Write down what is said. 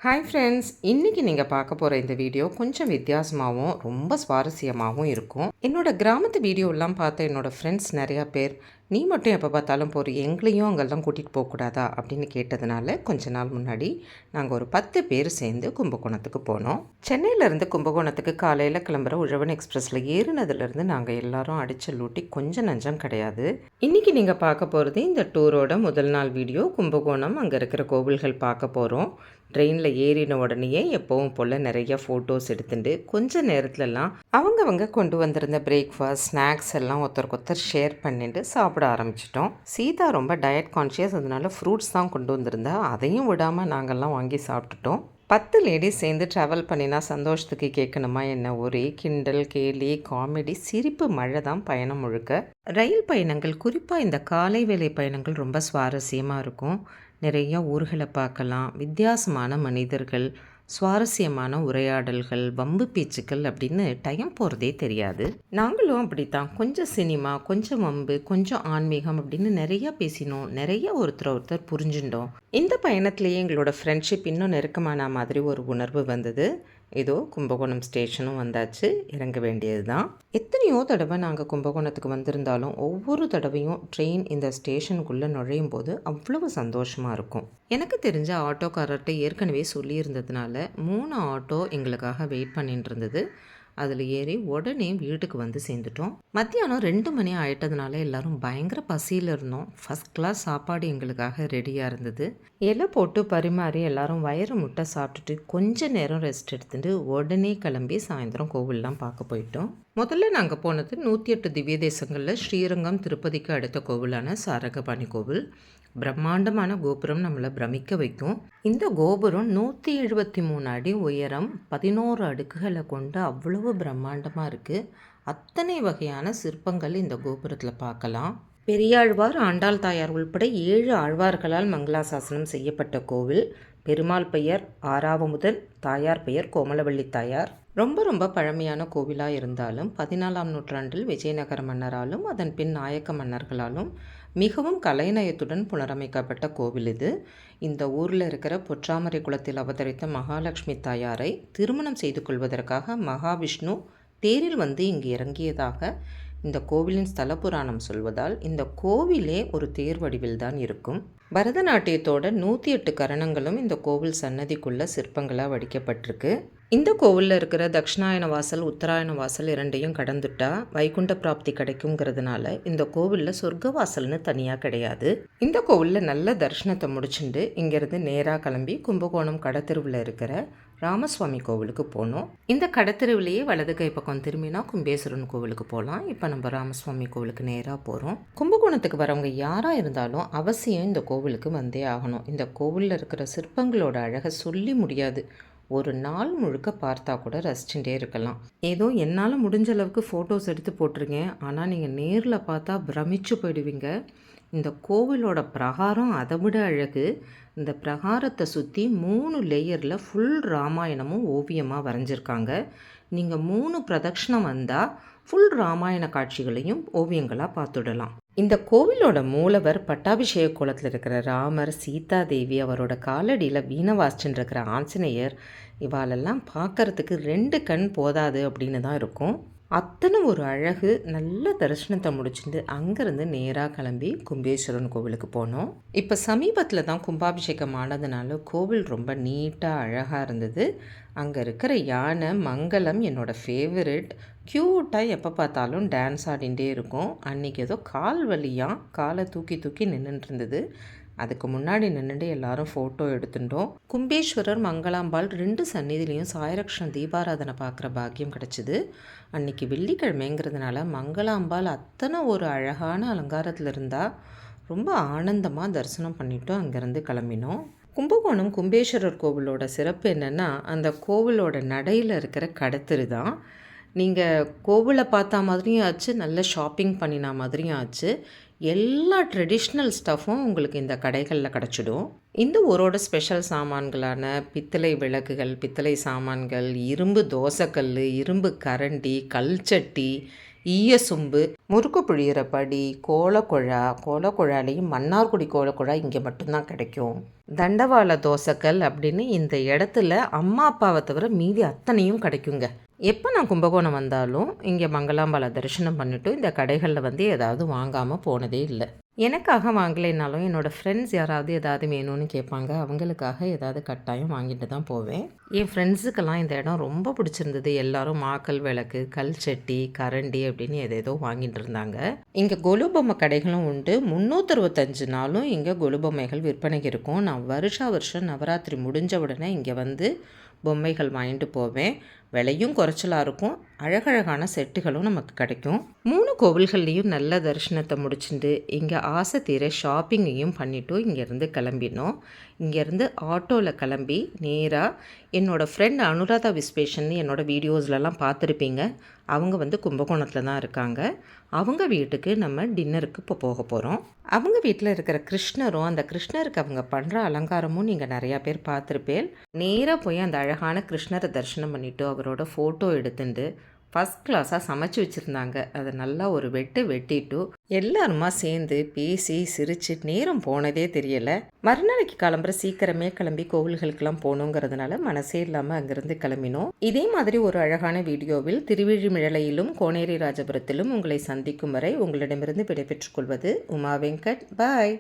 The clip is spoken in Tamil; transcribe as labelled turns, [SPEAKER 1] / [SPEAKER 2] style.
[SPEAKER 1] ஹாய் ஃப்ரெண்ட்ஸ், இன்றைக்கி நீங்கள் பார்க்க போகிற இந்த வீடியோ கொஞ்சம் வித்தியாசமாகவும் ரொம்ப சுவாரஸ்யமாகவும் இருக்கும். என்னோடய கிராமத்து வீடியோலாம் பார்த்த என்னோடய ஃப்ரெண்ட்ஸ் நிறையா பேர், நீ மட்டும் எப்போ பார்த்தாலும் போகிற, எங்களையும் அங்கெல்லாம் கூட்டிகிட்டு போகக்கூடாதா அப்படின்னு கேட்டதுனால கொஞ்ச நாள் முன்னாடி நாங்கள் ஒரு 10 பேர் சேர்ந்து கும்பகோணத்துக்கு போனோம். சென்னையிலேருந்து கும்பகோணத்துக்கு காலையில் கிளம்புற உழவன் எக்ஸ்பிரஸில் ஏறினதுலேருந்து நாங்கள் எல்லாரும் அடித்த லூட்டி கொஞ்சம் நஞ்சம் கிடையாது. இன்றைக்கி நீங்கள் பார்க்க போகிறது இந்த டூரோட முதல் நாள் வீடியோ. கும்பகோணம், அங்கே இருக்கிற கோவில்கள் பார்க்க போகிறோம். ட்ரெயினில் ஏறின உடனேயே எப்பவும் போல் நிறைய ஃபோட்டோஸ் எடுத்துட்டு கொஞ்சம் நேரத்துலலாம் அவங்கவங்க கொண்டு வந்திருந்த பிரேக்ஃபாஸ்ட் ஸ்நாக்ஸ் எல்லாம் ஒருத்தர் ஷேர் பண்ணிட்டு சாப்பிட ஆரம்பிச்சிட்டோம். சீதா ரொம்ப டயட் கான்ஷியஸ், அதனால ஃப்ரூட்ஸ் தான் கொண்டு வந்திருந்தா. அதையும் விடாமல் நாங்கள்லாம் வாங்கி சாப்பிட்டுட்டோம். 10 லேடிஸ் சேர்ந்து ட்ராவல் பண்ணினா சந்தோஷத்துக்கு கேட்கணுமா என்ன, ஒரே கிண்டல் கேலி காமெடி சிரிப்பு மழை தான் பயணம் முழுக்க. ரயில் பயணங்கள், குறிப்பாக இந்த காலை வேலை பயணங்கள் ரொம்ப சுவாரஸ்யமாக இருக்கும். நிறைய ஊர்களை பார்க்கலாம், வித்தியாசமான மனிதர்கள், சுவாரஸ்யமான உரையாடல்கள், வம்பு பேச்சுக்கள் அப்படின்னு டைம் போகிறதே தெரியாது. நாங்களும் அப்படித்தான். கொஞ்சம் சினிமா, கொஞ்சம் வம்பு, கொஞ்சம் ஆன்மீகம் அப்படின்னு நிறையா பேசினோம். நிறைய ஒருத்தர் புரிஞ்சுட்டோம். இந்த பயணத்திலேயே எங்களோட ஃப்ரெண்ட்ஷிப் இன்னும் நெருக்கமான மாதிரி ஒரு உணர்வு வந்தது. ஏதோ கும்பகோணம் ஸ்டேஷனும் வந்தாச்சு, இறங்க வேண்டியது தான். எத்தனையோ தடவை நாங்கள் கும்பகோணத்துக்கு வந்திருந்தாலும் ஒவ்வொரு தடவையும் ட்ரெயின் இந்த ஸ்டேஷனுக்குள்ளே நுழையும் போது அவ்வளவு சந்தோஷமாக இருக்கும். எனக்கு தெரிஞ்ச ஆட்டோக்காரர்கிட்ட ஏற்கனவே சொல்லியிருந்ததுனால 3 ஆட்டோ எங்களுக்காக வெயிட் பண்ணிட்டு இருந்தது. அதில் ஏறி உடனே வீட்டுக்கு வந்து சேர்ந்துட்டோம். மத்தியானம் 2 மணி ஆயிட்டதுனால எல்லோரும் பயங்கர பசியில் இருந்தோம். ஃபஸ்ட் கிளாஸ் சாப்பாடு எங்களுக்காக ரெடியாக இருந்தது. இலை போட்டு பரிமாறி எல்லாரும் வயிறு முட்டை சாப்பிட்டுட்டு கொஞ்ச நேரம் ரெஸ்ட் எடுத்துட்டு உடனே கிளம்பி சாயந்தரம் கோவில்லாம் பார்க்க போயிட்டோம். முதல்ல நாங்கள் போனது 108 திவ்ய தேசங்களில் ஸ்ரீரங்கம் திருப்பதிக்கு அடுத்த கோவிலான சாரங்கபாணி கோவில். பிரம்மாண்டமான கோபுரம் நம்மளை பிரமிக்க வைக்கும். இந்த கோபுரம் 173 அடி உயரம், 11 அடுக்குகளை கொண்டு அவ்வளவு பிரம்மாண்டமாக இருக்குது. அத்தனை வகையான சிற்பங்கள் இந்த கோபுரத்தில் பார்க்கலாம். பெரியாழ்வார், ஆண்டாள் தாயார் உள்பட 7 ஆழ்வார்களால் மங்களாசாசனம் செய்யப்பட்ட கோவில். பெருமாள் பெயர் ஆறாவமுதன், தாயார் பெயர் கோமலவள்ளி தாயார். ரொம்ப பழமையான கோவிலாக இருந்தாலும் 14ஆம் நூற்றாண்டில் விஜயநகர மன்னராலும் அதன் பின் நாயக்க மன்னர்களாலும் மிகவும் கலைநயத்துடன் புனரமைக்கப்பட்ட கோவில் இது. இந்த ஊரில் இருக்கிற பொற்றாமரை குளத்தில் அவதரித்த மகாலட்சுமி தாயாரை திருமணம் செய்து கொள்வதற்காக மகாவிஷ்ணு தேரில் வந்து இங்கு இறங்கியதாக இந்த கோவிலின் ஸ்தல புராணம் சொல்வதால் இந்த கோவிலே ஒரு தேர் வடிவில் தான் இருக்கும். பரதநாட்டியத்தோட 108 கரணங்களும் இந்த கோவில் சன்னதிக்குள்ள சிற்பங்களாக வடிக்கப்பட்டிருக்கு. இந்த கோவிலில் இருக்கிற தட்சிணாயன வாசல், உத்தராயண வாசல் இரண்டையும் கடந்துட்டா வைகுண்ட பிராப்தி கிடைக்குங்கிறதுனால இந்த கோவிலில் சொர்க்க வாசல்னு தனியாக கிடையாது. இந்த கோவிலில் நல்ல தரிசனத்தை முடிச்சுட்டு இங்கேருந்து நேராக கிளம்பி கும்பகோணம் கடத்தெருவில் இருக்கிற ராமசுவாமி கோவிலுக்கு போனோம். இந்த கடத்தெருவிலேயே வலது கை பக்கம் திரும்பினா கும்பேஸ்வரன் கோவிலுக்கு போகலாம். இப்போ நம்ம ராமசுவாமி கோவிலுக்கு நேராக போகிறோம். கும்பகோணத்துக்கு வரவங்க யாராக இருந்தாலும் அவசியம் இந்த கோவிலுக்கு வந்தே ஆகணும். இந்த கோவிலில் இருக்கிற சிற்பங்களோட அழகை சொல்லி முடியாது. ஒரு நாள் முழுக்க பார்த்தா கூட ரசிச்சுட்டே இருக்கலாம். ஏதோ என்னால் முடிஞ்ச அளவுக்கு ஃபோட்டோஸ் எடுத்து போட்டிருக்கேன். ஆனால் நீங்கள் நேரில் பார்த்தா பிரமிச்சு போயிடுவீங்க. இந்த கோவிலோட பிரகாரம் அதை விட அழகு. இந்த பிரகாரத்தை சுற்றி 3 லேயரில் ஃபுல் ராமாயணமும் ஓவியமாக வரைஞ்சிருக்காங்க. நீங்கள் 3 பிரதட்சணம் வந்தால் ஃபுல் ராமாயண காட்சிகளையும் ஓவியங்களாக பார்த்துடலாம். இந்த கோவிலோட மூலவர் பட்டாபிஷேக கோலத்தில் இருக்கிற ராமர், சீதா தேவி, அவரோட காலடியில் வீணை வாசிச்சுட்டு இருக்கிற ஆஞ்சநேயர், இவாளெல்லாம் பார்க்கறதுக்கு 2 கண் போதாது அப்படின்னு தான் இருக்கும். அத்தனை ஒரு அழகு. நல்ல தரிசனத்தை முடிச்சுட்டு அங்கேருந்து நேராக கிளம்பி கும்பேஸ்வரன் கோவிலுக்கு போனோம். இப்போ சமீபத்தில் தான் கும்பாபிஷேகம் ஆனதுனால கோவில் ரொம்ப நீட்டாக அழகாக இருந்தது. அங்கே இருக்கிற யானை மங்களம் என்னோடய ஃபேவரெட். க்யூட்டாக எப்போ பார்த்தாலும் டான்ஸ் ஆடிகிட்டே இருக்கும். அன்றைக்கி ஏதோ கால் வலியாக காலை தூக்கி நின்றுட்டு இருந்தது. அதுக்கு முன்னாடி நின்றுட்டு எல்லாரும் ஃபோட்டோ எடுத்துட்டோம். கும்பேஸ்வரர், மங்களாம்பாள் 2 சந்நிதிலையும் சாயரக்ஷண தீபாராதனை பார்க்குற பாக்கியம் கிடச்சிது. அன்றைக்கி வெள்ளிக்கிழமைங்கிறதுனால மங்களாம்பாள் அத்தனை ஒரு அழகான அலங்காரத்தில் இருந்தால் ரொம்ப ஆனந்தமாக தரிசனம் பண்ணிவிட்டு அங்கேருந்து கிளம்பினோம். கும்பகோணம் கும்பேஸ்வரர் கோவிலோட சிறப்பு என்னென்னா, அந்த கோவிலோட நடையில் இருக்கிற கடத்தெரு தான். நீங்கள் கோவிலை பார்த்தா மாதிரியும் ஆச்சு, நல்ல ஷாப்பிங் பண்ணினா மாதிரியும் ஆச்சு. எல்லா ட்ரெடிஷ்னல் ஸ்டஃப்பும் உங்களுக்கு இந்த கடைகளில் கிடச்சிடும். இந்த ஊரோட ஸ்பெஷல் சாமான்களான பித்தளை விளக்குகள், பித்தளை சாமான்கள், இரும்பு தோசைக்கல், இரும்பு கரண்டி, கல்சட்டி, ஈய சொம்பு, முறுக்கு புழியிற படி, கோலக்குழா, கோலக்குழாலையும் மன்னார்குடி கோலக்குழா இங்கே மட்டும்தான் கிடைக்கும். தண்டவாள தோசைக்கல் அப்படின்னு இந்த இடத்துல அம்மா அப்பாவை தவிர மீதி அத்தனையும் கிடைக்குங்க. எப்போ நான் கும்பகோணம் வந்தாலும் இங்கே மங்களாம்பாளை தரிசனம் பண்ணிவிட்டு இந்த கடைகளில் வந்து ஏதாவது வாங்காமல் போனதே இல்லை. எனக்காக வாங்கலைன்னாலும் என்னோடய ஃப்ரெண்ட்ஸ் யாராவது ஏதாவது வேணும்னு கேட்பாங்க. அவங்களுக்காக ஏதாவது கட்டாயம் வாங்கிட்டு தான் போவேன். என் ஃப்ரெண்ட்ஸுக்கெல்லாம் இந்த இடம் ரொம்ப பிடிச்சிருந்தது. எல்லாரும் மாக்கல் விளக்கு, கல் சட்டி, கரண்டி அப்படின்னு ஏதேதோ வாங்கிட்டு இருந்தாங்க. இங்கே கொலு பொம்மை கடைகளும் உண்டு. 365 நாளும் இங்கே கொலு பொம்மைகள் விற்பனைக்கு இருக்கும். நான் வருஷம் நவராத்திரி முடிஞ்ச உடனே இங்கே வந்து பொம்மைகள் வாங்கிட்டு போவேன். விலையும் குறைச்சலாக இருக்கும். அழகழகான செட்டுகளும் நமக்கு கிடைக்கும். 3 கோவில்கள்லேயும் நல்ல தரிசனத்தை முடிச்சுட்டு இங்கே ஆசை தீர ஷாப்பிங்கையும் பண்ணிவிட்டு இங்கேருந்து கிளம்பினோம். இங்கேருந்து ஆட்டோவில் கிளம்பி நேராக என்னோடய ஃப்ரெண்ட் அனுராதா விஸ்வேஷன் என்னோடய வீடியோஸ்லலாம் பார்த்துருப்பீங்க. அவங்க வந்து கும்பகோணத்தில் தான் இருக்காங்க. அவங்க வீட்டுக்கு நம்ம டின்னருக்கு இப்போ போக போகிறோம். அவங்க வீட்டில் இருக்கிற கிருஷ்ணரும் அந்த கிருஷ்ணருக்கு அவங்க பண்ணுற அலங்காரமும் நீங்கள் நிறையா பேர் பார்த்துருப்பேன். நேராக போய் அந்த அழகான கிருஷ்ணரை தரிசனம் பண்ணிவிட்டு அவரோட ஃபோட்டோ எடுத்துட்டு ஃபஸ்ட் கிளாஸாக சமைச்சு வச்சுருந்தாங்க. அதை நல்லா ஒரு வெட்டிட்டு எல்லாருமா சேர்ந்து பேசி சிரித்து நேரம் போனதே தெரியலை. மறுநாளைக்கு கிளம்புற சீக்கிரமே கிளம்பி கோவில்களுக்கெல்லாம் போகணுங்கிறதுனால மனசே இல்லாமல் அங்கேருந்து கிளம்பினோம். இதே மாதிரி ஒரு அழகான வீடியோவில் திருவிழிமிழலையிலும் கோனேரி ராஜபுரத்திலும் உங்களை சந்திக்கும் வரை உங்களிடமிருந்து விடைபெற்றுக் கொள்வது உமா வெங்கட். பாய்.